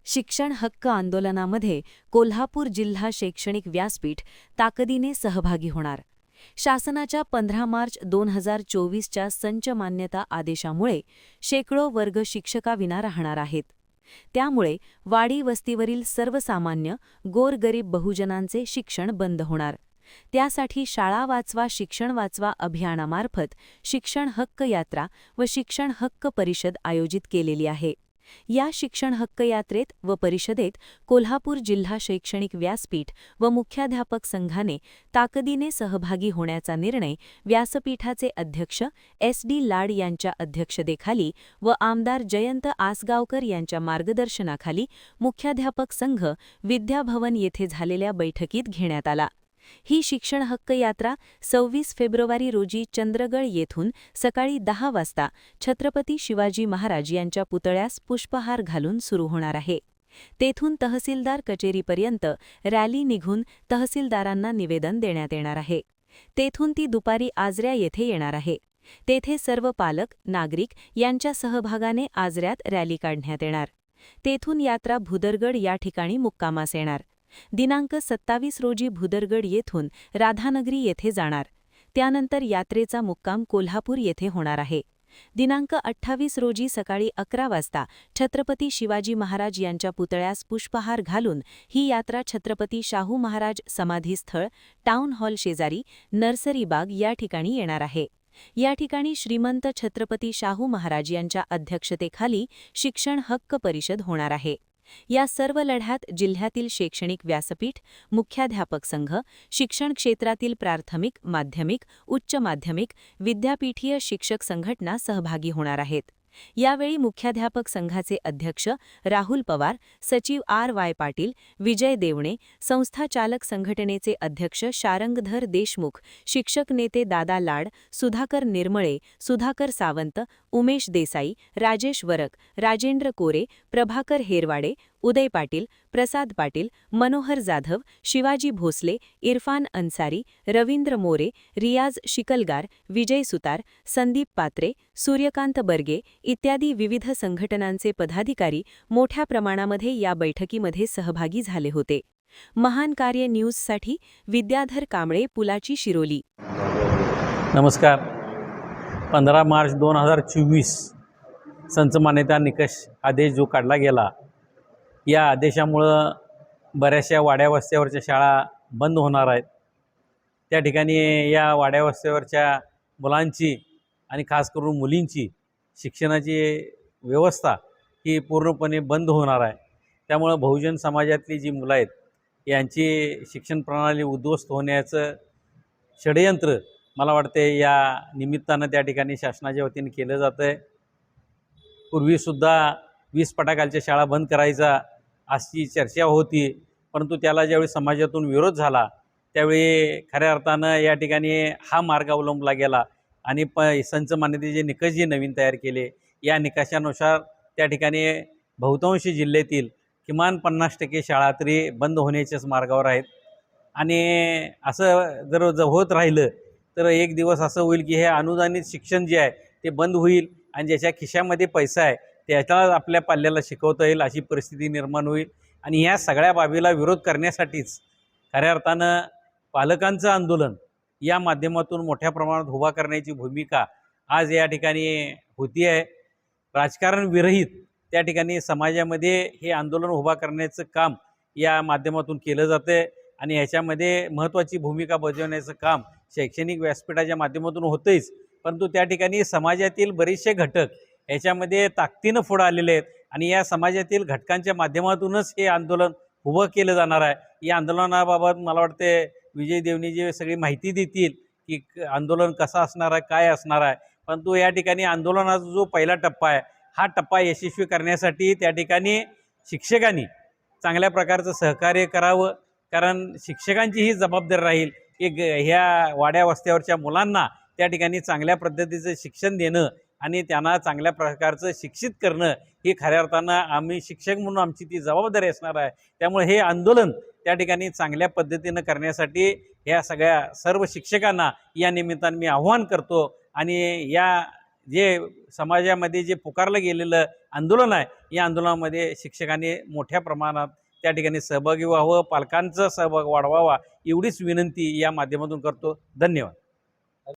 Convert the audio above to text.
शिक्षण हक्क आंदोलनामध्ये कोल्हापूर जिल्हा शैक्षणिक व्यासपीठ ताकदीने सहभागी होणार। शासनाच्या 15 मार्च 2024च्या संच मान्यता आदेशामुळे शेकडो वर्ग शिक्षकाविना राहणार आहेत। त्यामुळे वाडी वस्तीवरील सर्वसामान्य गोरगरीब बहुजनांचे शिक्षण बंद होणार। त्यासाठी शाळा वाचवा शिक्षण वाचवा अभियानामार्फत शिक्षण हक्क यात्रा व शिक्षण हक्क परिषद आयोजित केलेली आहे। या शिक्षण हक्क यात्रेत व परिषदेत कोल्हापूर जिल्हा शैक्षणिक व्यासपीठ व मुख्याध्यापक संघाने ताकदीने सहभागी होण्याचा निर्णय व्यासपीठाचे अध्यक्ष SD लाड यांच्या अध्यक्षतेखाली व आमदार जयंत आसगावकर यांच्या मार्गदर्शनाखाली मुख्याध्यापक संघ विद्याभवन येथे झालेल्या बैठकीत घेण्यात आला। ही शिक्षण हक्क यात्रा 26 फेब्रुवारी रोजी चंद्रगड येथून सकाळी 10 वाजता छत्रपती शिवाजी महाराज यांच्या पुतळ्यास पुष्पहार घालून सुरू होणार आहे। तेथून तहसीलदार कचेरीपर्यंत रॅली निघून तहसीलदारांना निवेदन देण्यात येणार आहे। तेथून ती दुपारी आजऱ्या येथे येणार आहे। तेथे सर्व पालक नागरिक यांच्या सहभागाने आजऱ्यात रॅली काढण्यात येणार। तेथून यात्रा भुदरगड या ठिकाणी मुक्कामास येणार। दिनांक 27 रोजी भुदरगड येथून राधानगरी येथे जाणार। त्यानंतर यात्रेचा मुक्काम कोल्हापूर येथे होणार आहे। दिनांक 28 रोजी सकाळी 11 वाजता छत्रपती शिवाजी महाराज यांच्या पुतळ्यास पुष्पहार घालून ही यात्रा छत्रपती शाहू महाराज समाधीस्थळ टाउन हॉल शेजारी नर्सरी बाग या ठिकाणी येणार आहे। या ठिकाणी श्रीमंत छत्रपती शाहू महाराज यांच्या अध्यक्षतेखाली शिक्षण हक्क परिषद होणार आहे। या सर्व लढ्यात जिल्ह्यातील शैक्षणिक व्यासपीठ मुख्याध्यापक संघ शिक्षण क्षेत्रातील प्राथमिक माध्यमिक उच्च माध्यमिक विद्यापीठीय शिक्षक संघटना सहभागी होणार आहेत। यावेळी मुख्याध्यापक संघाचे अध्यक्ष राहुल पवार सचिव RY पाटील विजय देवणे संस्थाचालक संघटनेचे अध्यक्ष शारंगधर देशमुख शिक्षक नेते दादा लाड सुधाकर निर्मळे सुधाकर सावंत उमेश देसाई राजेश वरक राजेंद्र कोरे प्रभाकर हेरवाडे उदय पाटील प्रसाद पाटील मनोहर जाधव शिवाजी भोसले इरफान अन्सारी रवींद्र मोरे रियाज शिकलगार विजय सुतार संदीप पात्रे सूर्यकांत बर्गे इत्यादी विविध संघटनांचे पदाधिकारी मोठ्या प्रमाणामध्ये या बैठकीमध्ये सहभागी झाले होते। महान कार्य न्यूजसाठी विद्याधर कांबळे पुलाची शिरोली। नमस्कार। 15 मार्च 2024 संच मान्यता निकष आदेश जो काढला गेला, या आदेशामुळं बऱ्याचशा वाड्या वस्त्यावरच्या शाळा बंद होणार आहेत। त्या ठिकाणी या वाड्या वस्त्यावरच्या मुलांची आणि खास करून मुलींची शिक्षणाची व्यवस्था ही पूर्णपणे बंद होणार आहे। त्यामुळं बहुजन समाजातली जी मुलं आहेत यांची शिक्षण प्रणाली उद्ध्वस्त होण्याचं षडयंत्र मला वाटते या निमित्तानं त्या ठिकाणी शासनाच्या वतीने केलं जातं आहे। पूर्वीसुद्धा 20 फटाखालच्या शाळा बंद करायचा अशी चर्चा होती, परंतु त्याला ज्यावेळी समाजातून विरोध झाला त्यावेळी खऱ्या अर्थानं या ठिकाणी हा मार्ग अवलंबला गेला आणि संच मान्यतेचे निकष जे नवीन तयार केले या निकषानुसार त्या ठिकाणी बहुतांश जिल्ह्यातील किमान 50% शाळा तरी बंद होण्याच्याच मार्गावर आहेत। आणि असं जर होत राहिलं तर एक दिवस असं होईल की हे अनुदानित शिक्षण जे आहे ते बंद होईल आणि ज्याच्या खिशामध्ये पैसा आहे त्याला आपल्या पाल्याला शिकवता येईल अशी परिस्थिती निर्माण होईल। आणि ह्या सगळ्या बाबीला विरोध करण्यासाठीच खऱ्या अर्थानं पालकांचं आंदोलन या माध्यमातून मोठ्या प्रमाणात उभा करण्याची भूमिका आज या ठिकाणी होती आहे। राजकारण विरहित त्या ठिकाणी समाजामध्ये हे आंदोलन उभा करण्याचं काम या माध्यमातून केलं जातं आहे आणि ह्याच्यामध्ये महत्त्वाची भूमिका बजावण्याचं काम शैक्षणिक व्यासपीठाच्या माध्यमातून होतंच, परंतु त्या ठिकाणी समाजातील बरेचसे घटक ह्याच्यामध्ये ताकदीनं पुढं आलेले आहेत आणि या समाजातील घटकांच्या माध्यमातूनच हे आंदोलन उभं केलं जाणार आहे। या आंदोलनाबाबत मला वाटते विजय देवणी जी सगळी माहिती देतील की आंदोलन कसं असणार आहे काय असणार आहे, परंतु या ठिकाणी आंदोलनाचा जो पहिला टप्पा आहे हा टप्पा यशस्वी करण्यासाठी त्या ठिकाणी शिक्षकांनी चांगल्या प्रकारचं सहकार्य करावं, कारण शिक्षकांची ही जबाबदारी राहील की ह्या वाड्या वस्त्यावरच्या मुलांना त्या ठिकाणी चांगल्या पद्धतीचं शिक्षण देणं आणि त्यांना चांगल्या प्रकारचं शिक्षित करणं ही खऱ्या अर्थानं आम्ही शिक्षक म्हणून आमची ती जबाबदारी असणार आहे। त्यामुळे हे आंदोलन त्या ठिकाणी चांगल्या पद्धतीनं करण्यासाठी ह्या सगळ्या सर्व शिक्षकांना या निमित्तानं मी आव्हान करतो आणि या जे समाजामध्ये जे पुकारलं गेलेलं आंदोलन आहे, या आंदोलनामध्ये शिक्षकांनी मोठ्या प्रमाणात त्या ठिकाणी सहभागी व्हावं, पालकांचा सहभाग वाढवावा एवढीच विनंती या माध्यमातून करतो. धन्यवाद.